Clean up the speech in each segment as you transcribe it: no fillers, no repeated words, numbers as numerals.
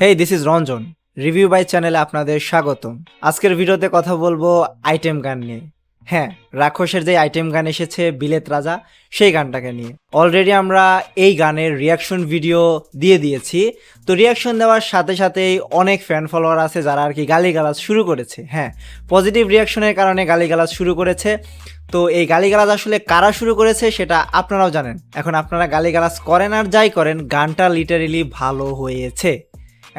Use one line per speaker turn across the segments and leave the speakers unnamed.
Hey this is Ranjan review বাই চ্যানেলে আপনাদের স্বাগতম। আজকের ভিডিওতে কথা বলবো আইটেম গান নিয়ে। হ্যাঁ, রাক্ষসের যে আইটেম গান এসেছে বিলেত রাজা, সেই গানটাকে নিয়ে অলরেডি আমরা এই গানের রিয়াকশন ভিডিও দিয়ে দিয়েছি। তো রিয়াকশন দেওয়ার সাথে সাথেই অনেক ফ্যান ফলোয়ার আছে যারা আর কি গালিগালাজ শুরু করেছে। হ্যাঁ, পজিটিভ রিয়াকশনের কারণে গালিগালাজ শুরু করেছে। তো এই গালিগালাজ আসলে কারা শুরু করেছে সেটা আপনারাও জানেন। এখন আপনারা গালিগালাজ করেন আর যাই করেন, গানটা লিটারেলি ভালো হয়েছে।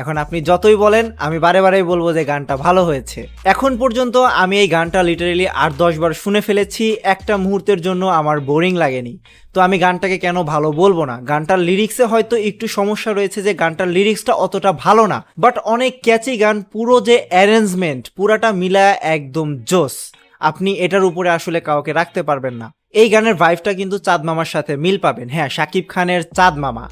এখন আপনি যতই বলেন, আমি বারে বারেই বলবো যে গানটা ভালো হয়েছে। এখন পর্যন্ত আমি এই গানটা লিটারেলি 8-10 বার শুনে ফেলেছি, একটা মুহূর্তের জন্য আমার বোরিং লাগেনি। তো আমি গানটাকে কেন ভালো বলবো না? গানটার লিরিক্সে হয়তো একটু সমস্যা রয়েছে, যে গানটার লিরিক্সটা অতটা ভালো না, বাট অনেক ক্যাচি গান। পুরো যে অ্যারেঞ্জমেন্ট পুরাটা মিলায় একদম জোস। আপনি এটার উপরে আসলে কাউকে রাখতে পারবেন না। এই গানের ভাইবটা কিন্তু চাঁদ মামার সাথে মিল পাবেন। হ্যাঁ, শাকিব খানের চাঁদ মামা।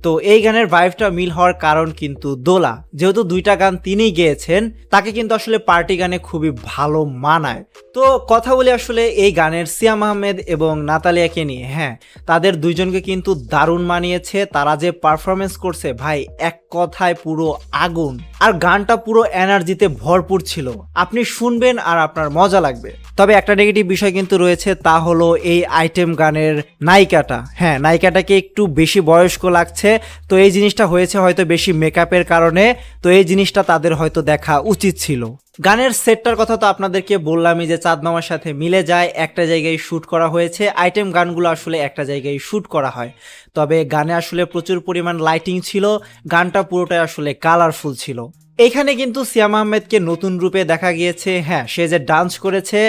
তো এই গানের ভাইবটা মিল হওয়ার কারণ কিন্তু দোলা, যেহেতু দুইটা গান তিনিই গেয়েছেন, তাকে কিন্তু আসলে পার্টি গানে খুবই ভালো মানায়। তো কথা বলি আসলে এই গানের সিয়াম আহমেদ এবং নাতালিয়াকে নিয়ে। হ্যাঁ, তাদের দুইজনকে কিন্তু দারুণ মানিয়েছে। তারা যে পারফরমেন্স করছে ভাই, এক কথায় পুরো আগুন। আর গানটা পুরো এনার্জিতে ভরপুর ছিল। আপনি শুনবেন আর আপনার মজা লাগবে। তবে একটা নেগেটিভ বিষয় কিন্তু রয়েছে, তা হলো এই আইটেম গানের নায়িকাটা। হ্যাঁ, নায়িকাটাকে একটু বেশি বয়স্ক লাগছে। তো এই জিনিসটা হয়েছে হয়তো বেশি মেকআপের কারণে। তো এই জিনিসটা তাদের হয়তো দেখা উচিত ছিল। গানের সেটটার কথা তো আপনাদেরকে বললামই যে চাঁদ মামার সাথে মিলে যায়, একটা জায়গায় শ্যুট করা হয়েছে। আইটেম গানগুলো আসলে একটা জায়গায় শ্যুট করা হয়, তবে গানে আসলে প্রচুর পরিমাণ লাইটিং ছিল। গানটা পুরোটাই আসলে কালারফুল ছিল। এইখানে কিন্তু সিয়াম আহমেদকে নতুন রূপে দেখা গিয়েছে। হ্যাঁ, সে যে ডান্স করেছে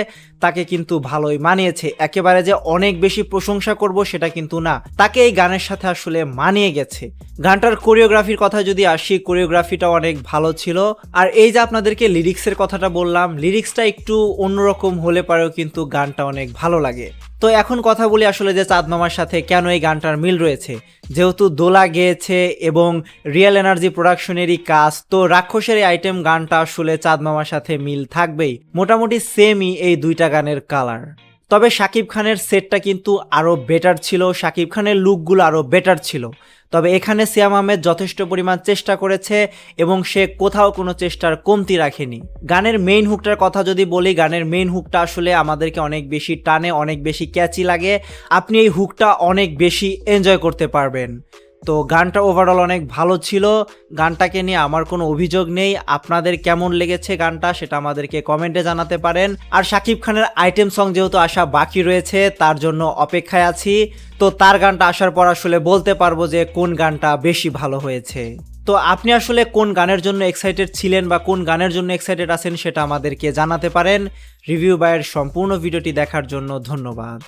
তাকে কিন্তু ভালোই মানিয়েছে। একেবারে যে অনেক বেশি প্রশংসা করব সেটা কিন্তু না, তাকে এই গানের সাথে আসলে মানিয়ে গেছে। গানটার কোরিওগ্রাফির কথা যদি আসি, কোরিওগ্রাফিটা অনেক ভালো ছিল। আর এই যে আপনাদেরকে লিরিক্সের কথাটা বললাম, লিরিক্সটা একটু অন্যরকম হলে পারেও কিন্তু গানটা অনেক ভালো লাগে। তো এখন কথা বলি আসলে যে চাঁদ মামার সাথে কেন এই গানটার মিল রয়েছে। যেহেতু দোলা গেয়েছে এবং রিয়েল এনার্জি প্রোডাকশনেরই কাজ, তো রাক্ষসের এই আইটেম গানটা আসলে চাঁদ মামার সাথে মিল থাকবেই। মোটামুটি সেমই এই দুইটা গানের কালার। তবে শাকিব খানের সেটটা কিন্তু আরও বেটার ছিল, শাকিব খানের লুকগুলো আরও বেটার ছিল। তবে এখানে সিয়াম আহমেদ যথেষ্ট পরিমাণ চেষ্টা করেছে এবং সে কোথাও কোনো চেষ্টার কমতি রাখেনি। গানের মেইন হুকটার কথা যদি বলি, গানের মেইন হুকটা আসলে আমাদেরকে অনেক বেশি টানে, অনেক বেশি ক্যাচি লাগে। আপনি এই হুকটা অনেক বেশি এনজয় করতে পারবেন। তো গানটা ওভারঅল অনেক ভালো ছিল। গানটাকে নিয়ে আমার কোনো অভিযোগ নেই। আপনাদের কেমন লেগেছে গানটা সেটা আমাদেরকে কমেন্টে জানাতে পারেন। আর শাকিব খানের আইটেম সং যেহেতু আসা বাকি রয়েছে, তার জন্য অপেক্ষায় আছি। তো তার গানটা আসার পর আসলে বলতে পারবো যে কোন গানটা বেশি ভালো হয়েছে। তো আপনি আসলে কোন গানের জন্য এক্সাইটেড ছিলেন বা কোন গানের জন্য এক্সাইটেড আছেন সেটা আমাদেরকে জানাতে পারেন। রিভিউ বাইয়ের সম্পূর্ণ ভিডিওটি দেখার জন্য ধন্যবাদ।